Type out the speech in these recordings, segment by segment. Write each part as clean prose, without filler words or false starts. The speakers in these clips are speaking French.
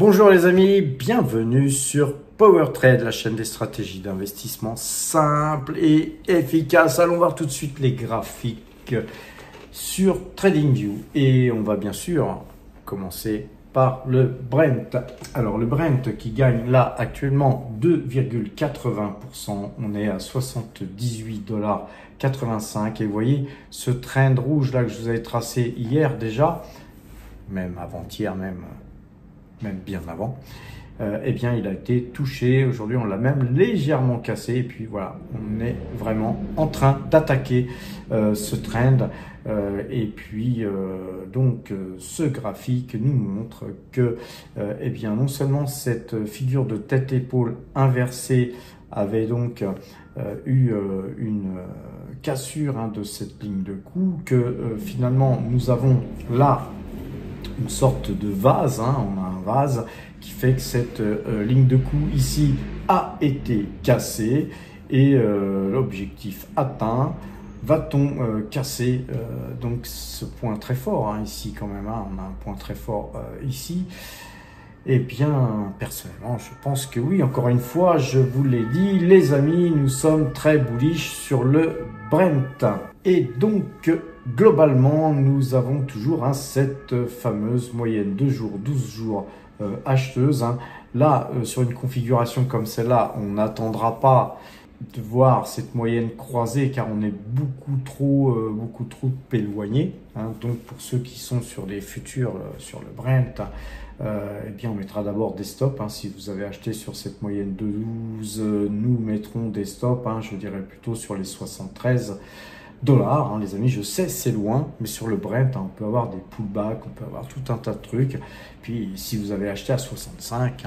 Bonjour les amis, bienvenue sur PowerTrade, la chaîne des stratégies d'investissement simples et efficaces. Allons voir tout de suite les graphiques sur TradingView et on va bien sûr commencer par le Brent. Alors le Brent qui gagne là actuellement 2,80%, on est à 78,85 $ et vous voyez ce trend rouge là que je vous avais tracé hier déjà, même avant-hier, même bien avant, eh bien il a été touché. Aujourd'hui on l'a même légèrement cassé et puis voilà, on est vraiment en train d'attaquer ce trend et puis ce graphique nous montre que eh bien non seulement cette figure de tête-épaule inversée avait donc eu une cassure de cette ligne de coup, que finalement nous avons là une sorte de vase, on a un vase qui fait que cette ligne de coup ici a été cassée et l'objectif atteint. Va-t-on casser donc ce point très fort ici quand même, on a un point très fort ici? Eh bien, personnellement, je pense que oui. Encore une fois, je vous l'ai dit, les amis, nous sommes très bullish sur le Brent. Et donc, globalement, nous avons toujours cette fameuse moyenne 2 jours, 12 jours acheteuse. Là, sur une configuration comme celle-là, on n'attendra pas de voir cette moyenne croisée car on est beaucoup trop éloigné. Donc, pour ceux qui sont sur les futurs, sur le Brent, eh bien on mettra d'abord des stops. Si vous avez acheté sur cette moyenne de 12, nous mettrons des stops, je dirais plutôt sur les 73 $, les amis. Je sais c'est loin, mais sur le Brent, on peut avoir des pullbacks, on peut avoir tout un tas de trucs. Puis si vous avez acheté à 65,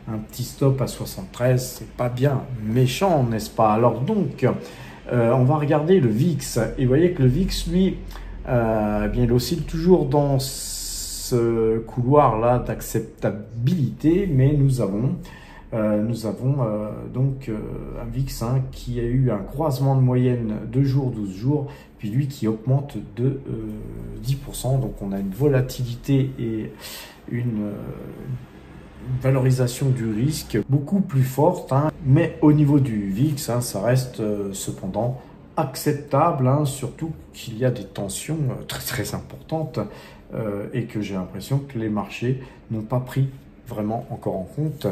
un petit stop à 73, c'est pas bien méchant, n'est-ce pas? Alors donc, on va regarder le VIX, et vous voyez que le VIX, lui, eh bien, il oscille toujours dans ce couloir-là d'acceptabilité, mais nous avons donc un VIX qui a eu un croisement de moyenne 2 jours, 12 jours, puis lui qui augmente de 10%. Donc on a une volatilité et une valorisation du risque beaucoup plus forte. Mais au niveau du VIX, ça reste cependant acceptable, surtout qu'il y a des tensions très très importantes et que j'ai l'impression que les marchés n'ont pas pris vraiment encore en compte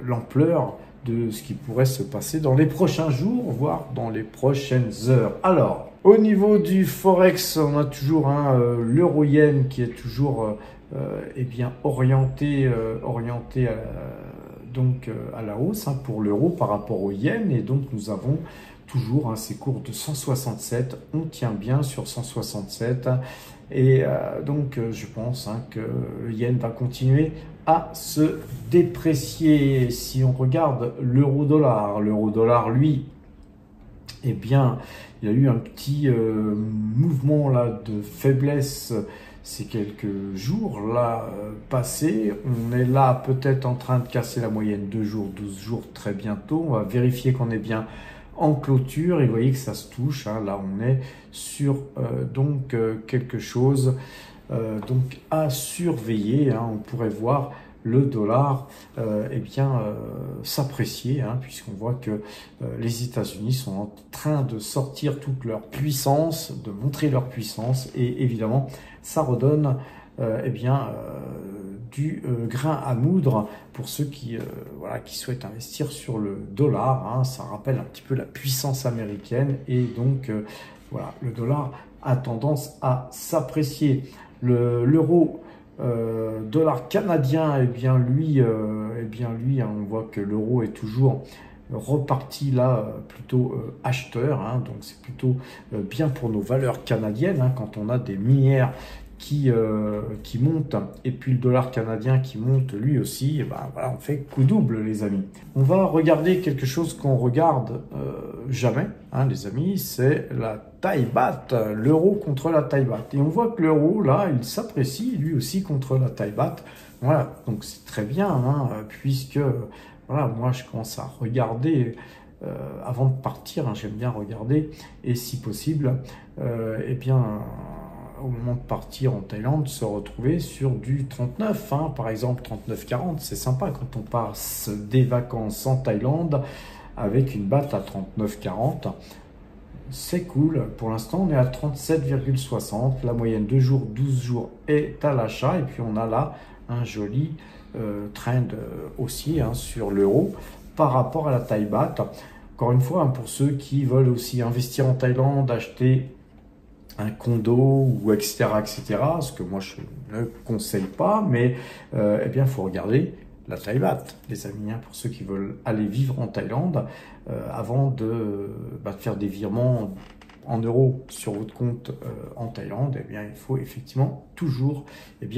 l'ampleur de ce qui pourrait se passer dans les prochains jours, voire dans les prochaines heures. Alors, au niveau du Forex, on a toujours l'euro-yen qui est toujours eh bien orienté à la hausse pour l'euro par rapport au yen, et donc nous avons toujours ces cours de 167, on tient bien sur 167 et donc je pense que le yen va continuer à se déprécier. Si on regarde l'euro-dollar, lui, eh bien il y a eu un petit mouvement là de faiblesse ces quelques jours là passés. On est là peut-être en train de casser la moyenne 2 jours, 12 jours très bientôt. On va vérifier qu'on est bien en clôture et vous voyez que ça se touche. Là on est sur quelque chose donc à surveiller. On pourrait voir le dollar s'apprécier, puisqu'on voit que les États-Unis sont en train de sortir toute leur puissance, de montrer leur puissance, et évidemment ça redonne du grain à moudre pour ceux qui souhaitent investir sur le dollar. Ça rappelle un petit peu la puissance américaine et donc le dollar a tendance à s'apprécier. L'euro dollar canadien, lui, on voit que l'euro est toujours reparti là plutôt acheteur, donc c'est plutôt bien pour nos valeurs canadiennes quand on a des minières qui montent et puis le dollar canadien qui monte lui aussi. Et on fait coup double, les amis. On va regarder quelque chose qu'on regarde jamais, les amis, c'est la Thai baht, l'euro contre la Thai baht, et on voit que l'euro là il s'apprécie lui aussi contre la Thai baht. Voilà, donc c'est très bien, puisque moi je commence à regarder avant de partir, j'aime bien regarder, et si possible au moment de partir en Thaïlande, se retrouver sur du 39, hein, par exemple 39,40. C'est sympa quand on passe des vacances en Thaïlande avec une batte à 39,40. C'est cool. Pour l'instant, on est à 37,60. La moyenne 2 jours, 12 jours est à l'achat. Et puis, on a là un joli trend aussi hein, sur l'euro par rapport à la Thai baht. Encore une fois, hein, pour ceux qui veulent aussi investir en Thaïlande, acheter un condo ou etc., ce que moi je ne conseille pas, mais eh bien il faut regarder la Thai baht, les amis, hein, pour ceux qui veulent aller vivre en Thaïlande, avant de faire des virements en euros sur votre compte en Thaïlande, eh bien il faut effectivement toujours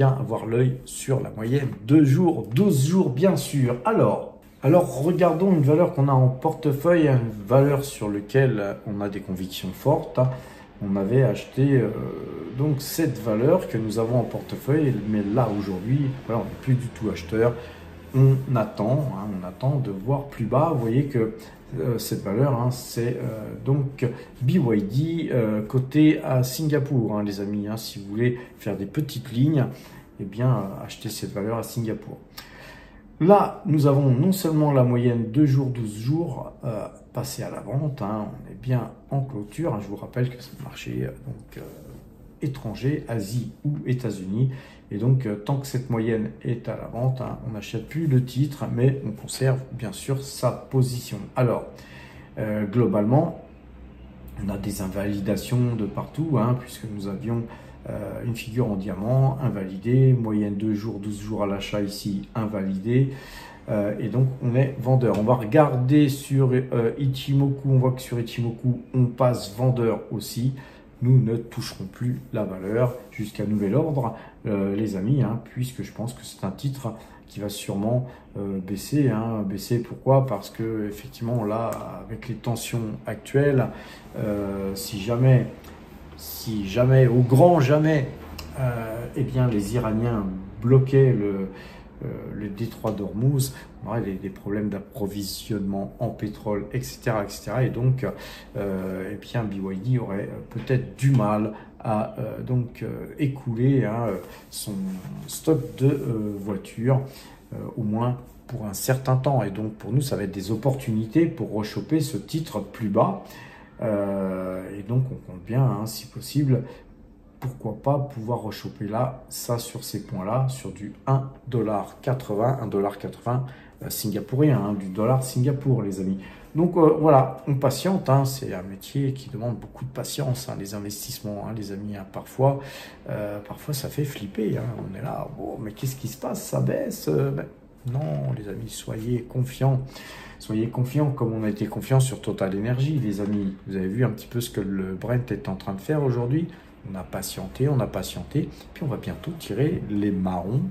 avoir l'œil sur la moyenne 2 jours, 12 jours bien sûr. Alors regardons une valeur qu'on a en portefeuille, une valeur sur laquelle on a des convictions fortes. On avait acheté donc cette valeur que nous avons en portefeuille, mais là aujourd'hui, voilà, on n'est plus du tout acheteur. On attend de voir plus bas. Vous voyez que cette valeur, hein, c'est donc BYD coté à Singapour, hein, les amis. Hein, si vous voulez faire des petites lignes, eh bien achetez cette valeur à Singapour. Là, nous avons non seulement la moyenne 2 jours, 12 jours passée à la vente, hein, on est bien en clôture. Hein, je vous rappelle que c'est le marché étranger, Asie ou États-Unis. Et donc, tant que cette moyenne est à la vente, hein, on n'achète plus le titre, mais on conserve bien sûr sa position. Alors, globalement, on a des invalidations de partout, hein, puisque nous avions une figure en diamant invalidée, moyenne 2 jours, 12 jours à l'achat ici, invalidée. Et donc, on est vendeur. On va regarder sur Ichimoku. On voit que sur Ichimoku, on passe vendeur aussi. Nous ne toucherons plus la valeur jusqu'à nouvel ordre, les amis, hein, puisque je pense que c'est un titre qui va sûrement baisser. Hein. Baisser, pourquoi? Parce que effectivement, là, avec les tensions actuelles, si jamais, au grand jamais, eh bien, les Iraniens bloquaient le détroit d'Ormuz, on aurait des problèmes d'approvisionnement en pétrole, etc., etc. Et donc, eh bien, BYD aurait peut-être du mal à écouler hein, son stock de voitures, au moins pour un certain temps. Et donc, pour nous, ça va être des opportunités pour rechoper ce titre plus bas. Et donc, on compte bien, hein, si possible, pourquoi pas pouvoir rechoper là, ça sur ces points-là, sur du 1,80$, 1,80$ singapourien, hein, du dollar Singapour, les amis. Donc voilà, on patiente, hein, c'est un métier qui demande beaucoup de patience, hein, les investissements, hein, les amis, hein, parfois ça fait flipper, hein, on est là, bon, mais qu'est-ce qui se passe, ça baisse non, les amis, soyez confiants comme on a été confiants sur Total Energy, les amis. Vous avez vu un petit peu ce que le Brent est en train de faire aujourd'hui. On a patienté, puis on va bientôt tirer les marrons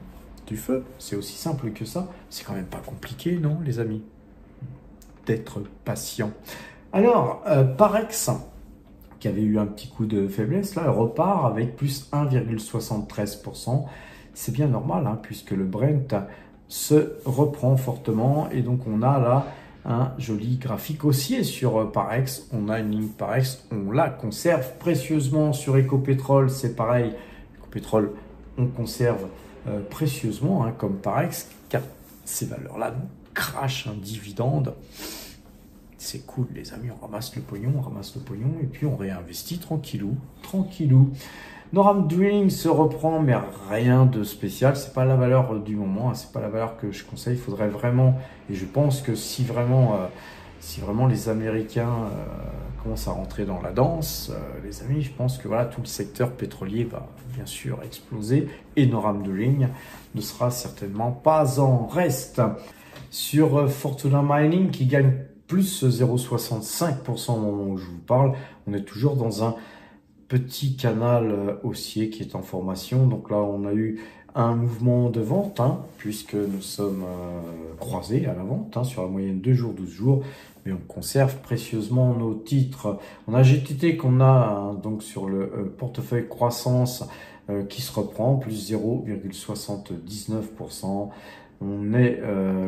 du feu. C'est aussi simple que ça. C'est quand même pas compliqué, non, les amis, d'être patient. Alors, Parex, qui avait eu un petit coup de faiblesse, là, repart avec plus 1,73%. C'est bien normal, hein, puisque le Brent se reprend fortement. Et donc, on a là un joli graphique haussier sur Parex. On a une ligne Parex, on la conserve précieusement. Sur Ecopétrol, c'est pareil. Ecopétrol, on conserve précieusement, hein, comme Parex, car ces valeurs-là nous crachent un dividende. C'est cool, les amis, on ramasse le pognon, et puis on réinvestit tranquillou. Noram Drilling se reprend, mais rien de spécial. C'est pas la valeur du moment, hein, c'est pas la valeur que je conseille. Il faudrait vraiment, et je pense que si vraiment les Américains commencent à rentrer dans la danse, les amis, je pense que voilà, tout le secteur pétrolier va bien sûr exploser, et Noram Drilling ne sera certainement pas en reste. Sur Fortuna Mining, qui gagne plus 0,65% au moment où je vous parle, on est toujours dans un petit canal haussier qui est en formation. Donc là, on a eu un mouvement de vente, hein, puisque nous sommes croisés à la vente, hein, sur la moyenne 2 jours, 12 jours. Mais on conserve précieusement nos titres. On a GTT qu'on a hein, donc sur le portefeuille croissance qui se reprend, plus 0,79%. On est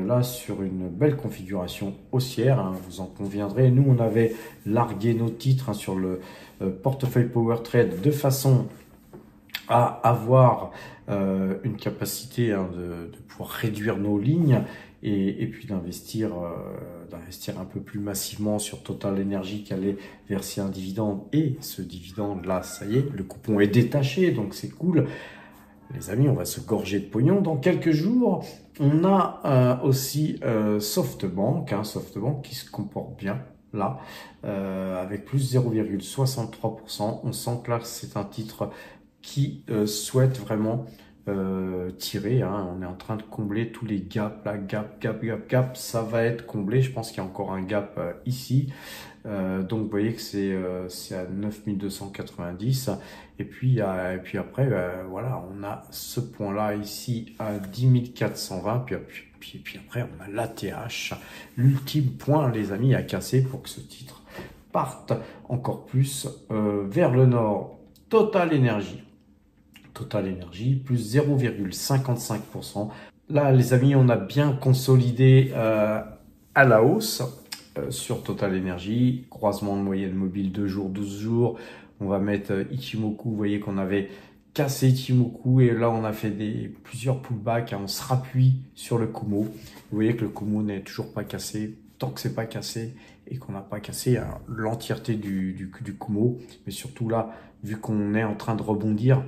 là sur une belle configuration haussière, hein, vous en conviendrez. Nous, on avait largué nos titres hein, sur le portefeuille Power Trade de façon à avoir une capacité de pouvoir réduire nos lignes et puis d'investir un peu plus massivement sur Total Energy qui allait verser un dividende. Et ce dividende-là, ça y est, le coupon est détaché, donc c'est cool. Les amis, on va se gorger de pognon dans quelques jours. On a aussi SoftBank, SoftBank qui se comporte bien là, avec plus 0,63%. On sent que là, c'est un titre qui souhaite vraiment tirer. On est en train de combler tous les gaps, là, gap, ça va être comblé. Je pense qu'il y a encore un gap ici. Donc vous voyez que c'est à 9290 et puis après voilà, on a ce point là ici à 10420 puis après on a l'ATH, l'ultime point les amis à casser pour que ce titre parte encore plus vers le nord. Total Energy plus 0,55%. Là les amis, on a bien consolidé à la hausse sur Total Energy, croisement de moyenne mobile 2 jours, 12 jours. On va mettre Ichimoku, vous voyez qu'on avait cassé Ichimoku et là on a fait plusieurs pullbacks, on se rappuie sur le Kumo. Vous voyez que le Kumo n'est toujours pas cassé. Tant que c'est pas cassé et qu'on n'a pas cassé l'entièreté du Kumo, mais surtout là, vu qu'on est en train de rebondir,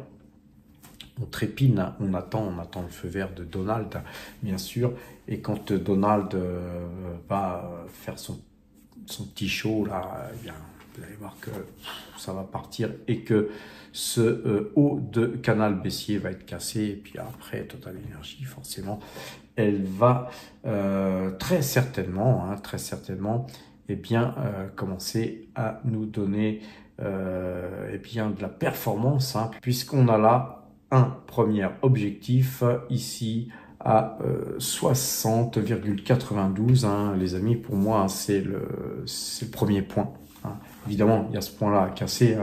on trépine, on attend le feu vert de Donald, bien sûr. Et quand Donald va faire son petit show, là, eh bien, vous allez voir que ça va partir et que ce haut de canal baissier va être cassé. Et puis après, Total Energy, forcément, elle va très certainement, eh bien, commencer à nous donner eh bien, de la performance, puisqu'on a là un premier objectif ici à 60,92. Les amis, pour moi, c'est le premier point. Évidemment, il y a ce point-là à casser,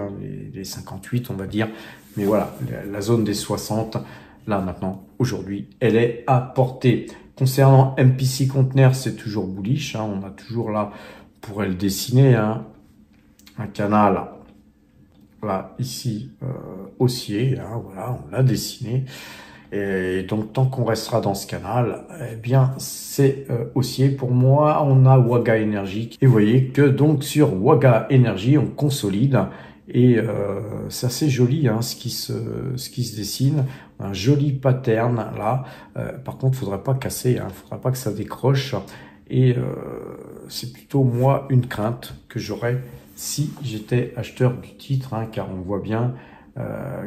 les 58, on va dire. Mais voilà, la zone des 60, là maintenant, aujourd'hui, elle est à portée. Concernant MPC Container, c'est toujours bullish. On a toujours là, on pourrait le dessiner, un canal là, ici, haussier, voilà, on l'a dessiné. Et donc, tant qu'on restera dans ce canal, eh bien, c'est haussier. Pour moi, on a Waga Energy. Et vous voyez que donc, sur Waga Energy, on consolide. Et c'est assez joli, ce qui se dessine. Un joli pattern, là. Par contre, il ne faudrait pas casser, il ne faudrait pas que ça décroche. Et c'est plutôt, moi, une crainte que j'aurais si j'étais acheteur du titre, car on voit bien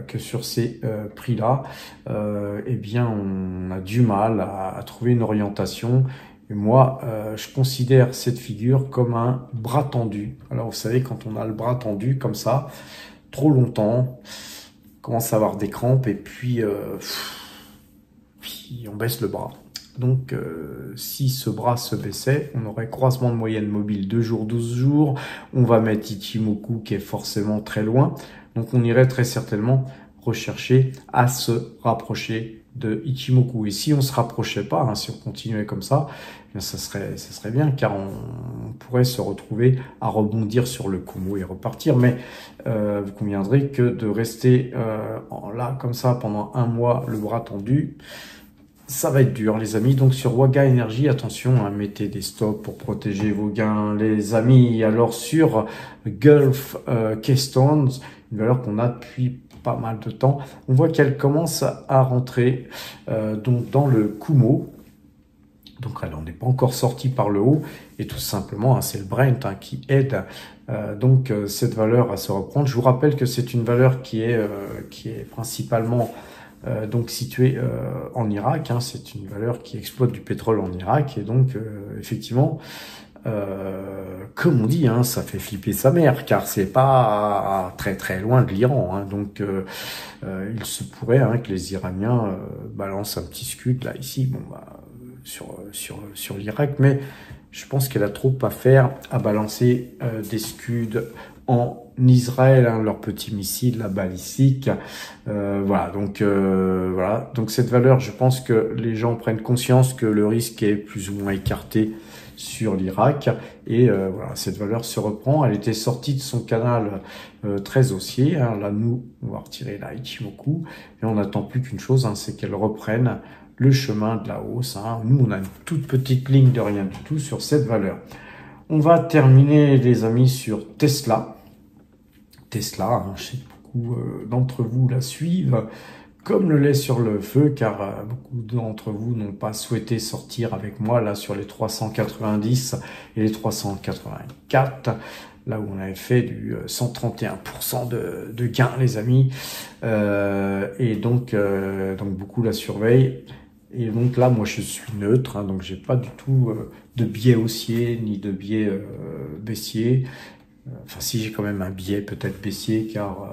que sur ces prix-là, eh bien, on a du mal à trouver une orientation. Et moi, je considère cette figure comme un bras tendu. Alors, vous savez, quand on a le bras tendu comme ça, trop longtemps, on commence à avoir des crampes et puis on baisse le bras. Donc, si ce bras se baissait, on aurait croisement de moyenne mobile 2 jours, 12 jours. On va mettre Ichimoku qui est forcément très loin. Donc, on irait très certainement rechercher à se rapprocher de Ichimoku. Et si on se rapprochait pas, si on continuait comme ça, bien ça serait bien, car on pourrait se retrouver à rebondir sur le Kumo et repartir. Mais vous conviendrez que de rester là comme ça pendant un mois, le bras tendu, ça va être dur, les amis. Donc, sur Waga Energy, attention, mettez des stops pour protéger vos gains, les amis. Alors, sur Gulf Keystone, une valeur qu'on a depuis pas mal de temps, on voit qu'elle commence à rentrer donc dans le Kumo. Donc, on n'est pas encore sorti par le haut. Et tout simplement, c'est le Brent qui aide donc cette valeur à se reprendre. Je vous rappelle que c'est une valeur qui est principalement donc situé en Irak, c'est une valeur qui exploite du pétrole en Irak et donc effectivement, comme on dit, ça fait flipper sa mère car c'est pas très très loin de l'Iran, donc il se pourrait que les Iraniens balancent un petit scud là ici, sur l'Irak, mais je pense qu'elle a trop à faire à balancer des scuds en Israël, leurs petits missiles, la balistique, voilà. Donc cette valeur, je pense que les gens prennent conscience que le risque est plus ou moins écarté sur l'Irak. Et voilà, cette valeur se reprend. Elle était sortie de son canal très haussier. Hein. Là, nous, on va retirer la Ichimoku. Et on n'attend plus qu'une chose, hein, c'est qu'elle reprenne le chemin de la hausse. Hein. Nous, on a une toute petite ligne de rien du tout sur cette valeur. On va terminer, les amis, sur Tesla. Tesla, hein, je sais que beaucoup d'entre vous la suivent comme le lait sur le feu, car beaucoup d'entre vous n'ont pas souhaité sortir avec moi là sur les 390 et les 384, là où on avait fait du 131% de gain, les amis, et donc beaucoup la surveillent. Et donc là, moi, je suis neutre, hein, donc j'ai pas du tout de biais haussier ni de biais baissier. Enfin, si, j'ai quand même un biais peut-être baissier, car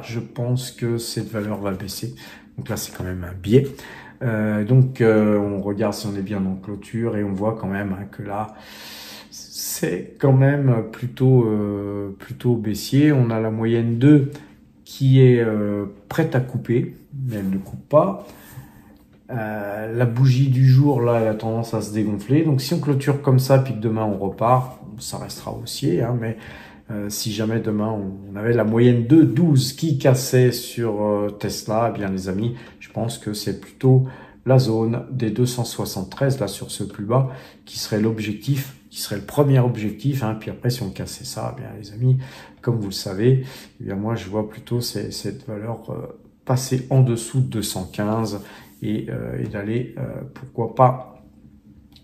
je pense que cette valeur va baisser. Donc là, c'est quand même un biais. On regarde si on est bien en clôture et on voit quand même hein, que là, c'est quand même plutôt baissier. On a la moyenne 2 qui est prête à couper, mais elle ne coupe pas. La bougie du jour, là, elle a tendance à se dégonfler. Donc, si on clôture comme ça, puis que demain on repart, ça restera haussier. Hein, mais si jamais demain on avait la moyenne de 12 qui cassait sur Tesla, eh bien, les amis, je pense que c'est plutôt la zone des 273, là, sur ce plus bas, qui serait l'objectif, qui serait le premier objectif. Hein, puis après, si on cassait ça, eh bien, les amis, comme vous le savez, eh bien, moi, je vois plutôt cette valeur passer en dessous de 215 et d'aller, pourquoi pas,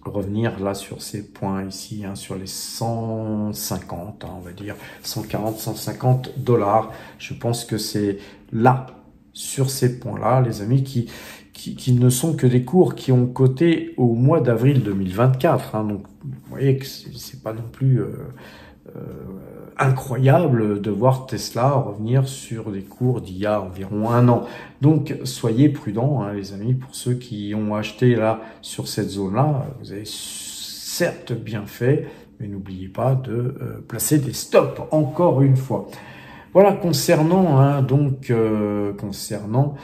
revenir là sur ces points ici, hein, sur les 150, hein, on va dire 140, 150 $. Je pense que c'est là, sur ces points-là, les amis, qui ne sont que des cours qui ont coté au mois d'avril 2024. Hein, donc, vous voyez que c'est pas non plus incroyable de voir Tesla revenir sur des cours d'il y a environ un an. Donc, soyez prudents, hein, les amis, pour ceux qui ont acheté là, sur cette zone-là, vous avez certes bien fait, mais n'oubliez pas de placer des stops, encore une fois. Voilà, concernant, hein, concernant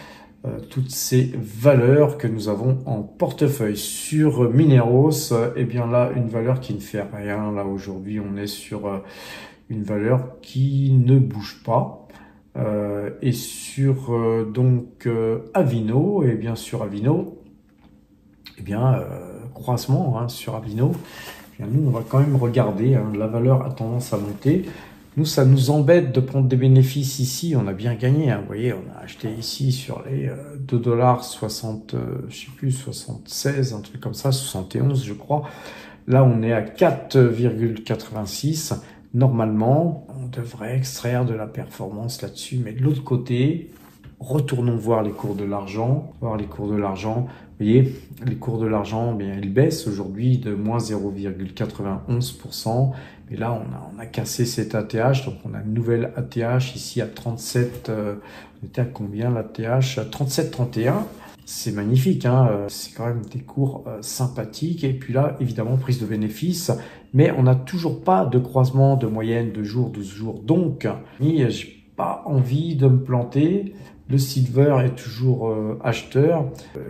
toutes ces valeurs que nous avons en portefeuille. Sur Mineros, eh bien là, une valeur qui ne fait rien. Là, aujourd'hui, on est sur une valeur qui ne bouge pas. Et sur Avino, et bien sur Avino, eh bien croisement hein, sur Avino, eh bien, nous on va quand même regarder, hein, la valeur a tendance à monter. Nous, ça nous embête de prendre des bénéfices ici. On a bien gagné. Hein. Vous voyez, on a acheté ici sur les 2,60 $, je sais plus, 76, un truc comme ça, 71, je crois. Là, on est à 4,86. Normalement, on devrait extraire de la performance là-dessus. Mais de l'autre côté, retournons voir les cours de l'argent. Voir les cours de l'argent. Vous voyez, les cours de l'argent, bien, ils baissent aujourd'hui de moins 0,91%. Et là, on a cassé cet ATH, donc on a une nouvelle ATH ici à 37, on était à combien l'ATH? À 37,31. C'est magnifique, hein, c'est quand même des cours sympathiques. Et puis là, évidemment, prise de bénéfice, mais on n'a toujours pas de croisement de moyenne de jours, 12 jours. Donc, j'ai pas envie de me planter. Le silver est toujours acheteur.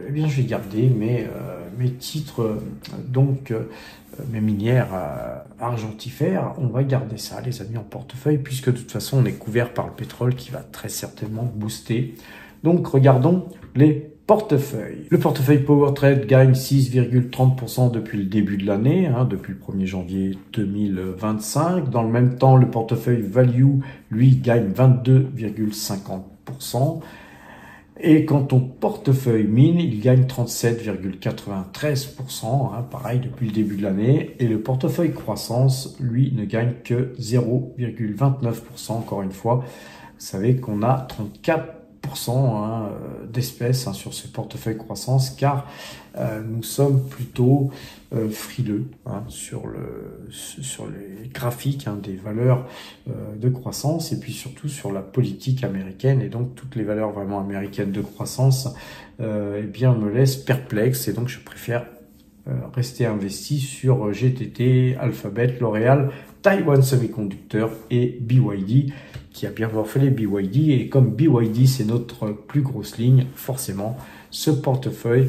Eh bien, je vais garder mes titres, mes minières argentifères. On va garder ça, les amis, en portefeuille, puisque de toute façon, on est couvert par le pétrole qui va très certainement booster. Donc, regardons les portefeuilles. Le portefeuille PowerTrade gagne 6,30% depuis le début de l'année, hein, depuis le 1er janvier 2025. Dans le même temps, le portefeuille Value, lui, gagne 22,50%. Et quant au portefeuille mine, il gagne 37,93%, hein, pareil depuis le début de l'année. Et le portefeuille croissance, lui, ne gagne que 0,29%. Encore une fois, vous savez qu'on a 34% hein, d'espèces hein, sur ce portefeuille croissance, car nous sommes plutôt frileux hein, sur les graphiques hein, des valeurs de croissance, et puis surtout sur la politique américaine, et donc toutes les valeurs vraiment américaines de croissance eh bien me laissent perplexe, et donc je préfère rester investi sur GTT, Alphabet, L'Oréal, Taiwan Semiconductor et BYD, qui a bien morflé BYD. Et comme BYD, c'est notre plus grosse ligne, forcément, ce portefeuille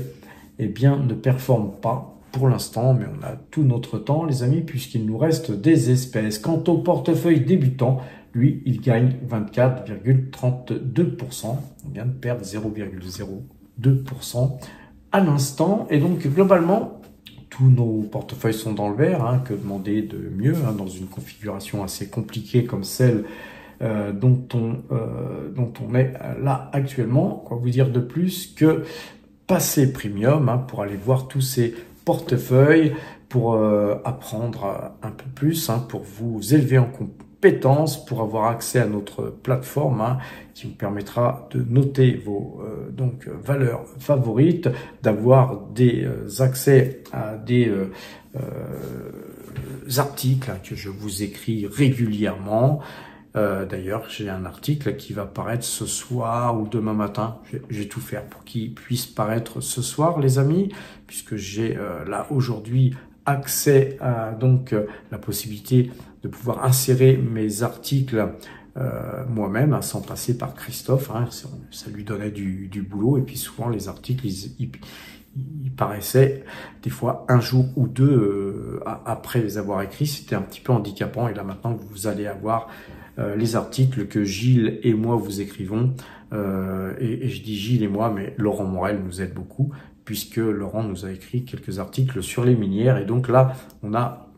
eh bien, ne performe pas pour l'instant, mais on a tout notre temps, les amis, puisqu'il nous reste des espèces. Quant au portefeuille débutant, lui, il gagne 24,32%. On vient de perdre 0,02% à l'instant. Et donc, globalement, tous nos portefeuilles sont dans le vert. Hein, que demander de mieux hein, dans une configuration assez compliquée comme celle dont on est là actuellement. Quoi vous dire de plus que passer premium hein, pour aller voir tous ces portefeuilles, pour apprendre un peu plus, hein, pour vous élever en compétences, pour avoir accès à notre plateforme hein, qui vous permettra de noter vos valeurs favorites, d'avoir des accès à des articles hein, que je vous écris régulièrement. D'ailleurs, j'ai un article qui va paraître ce soir ou demain matin. Je vais tout faire pour qu'il puisse paraître ce soir, les amis, puisque j'ai là aujourd'hui accès à la possibilité de pouvoir insérer mes articles moi-même, hein, sans passer par Christophe. Hein, ça lui donnait du boulot. Et puis souvent, les articles, ils paraissaient des fois un jour ou deux après les avoir écrits. C'était un petit peu handicapant. Et là, maintenant, vous allez avoir les articles que Gilles et moi vous écrivons, et je dis Gilles et moi, mais Laurent Morel nous aide beaucoup, puisque Laurent nous a écrit quelques articles sur les minières, et donc là, on a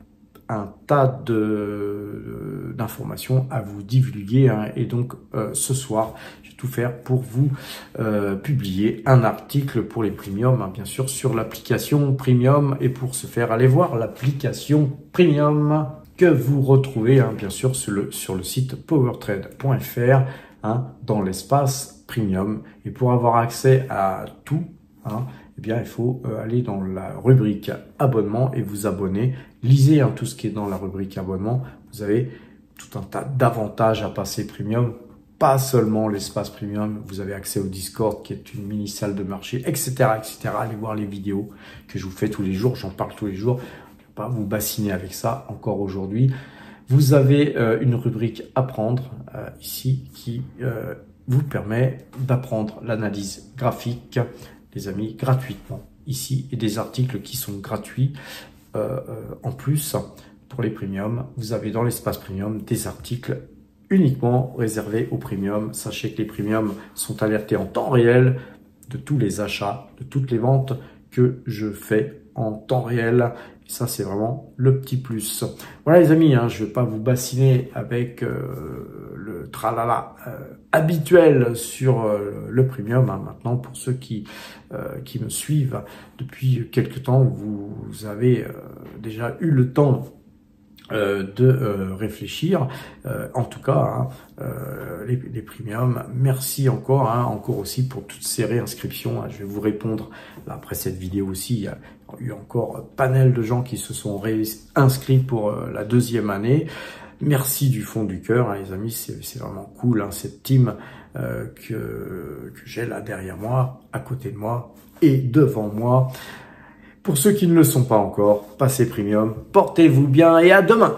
un tas d'informations à vous divulguer, hein, et donc ce soir, je vais tout faire pour vous publier un article pour les premiums, hein, bien sûr, sur l'application premium, et pour ce faire, allez voir l'application premium que vous retrouvez hein, bien sûr sur le site powertrade.fr hein, dans l'espace premium. Et pour avoir accès à tout, hein, eh bien, il faut aller dans la rubrique abonnement et vous abonner. Lisez hein, tout ce qui est dans la rubrique abonnement. Vous avez tout un tas d'avantages à passer premium. Pas seulement l'espace premium, vous avez accès au Discord qui est une mini salle de marché, etc., etc. Allez voir les vidéos que je vous fais tous les jours. J'en parle tous les jours. Pas vous bassiner avec ça encore aujourd'hui. Vous avez une rubrique apprendre ici qui vous permet d'apprendre l'analyse graphique, les amis, gratuitement ici, et des articles qui sont gratuits. En plus, pour les premiums, vous avez dans l'espace premium des articles uniquement réservés aux premiums. Sachez que les premiums sont alertés en temps réel de tous les achats, de toutes les ventes que je fais en temps réel. Et ça, c'est vraiment le petit plus. Voilà les amis, hein, je ne vais pas vous bassiner avec le tralala habituel sur le premium. Hein. Maintenant, pour ceux qui me suivent depuis quelque temps, vous avez déjà eu le temps de réfléchir. En tout cas, hein, les premiums, merci encore, hein, encore aussi pour toutes ces réinscriptions. Hein. Je vais vous répondre là, après cette vidéo aussi. Il y a eu encore panel de gens qui se sont réinscrits pour la deuxième année. Merci du fond du cœur, hein, les amis, c'est vraiment cool, hein, cette team que j'ai là derrière moi, à côté de moi et devant moi. Pour ceux qui ne le sont pas encore, passez premium, portez-vous bien et à demain!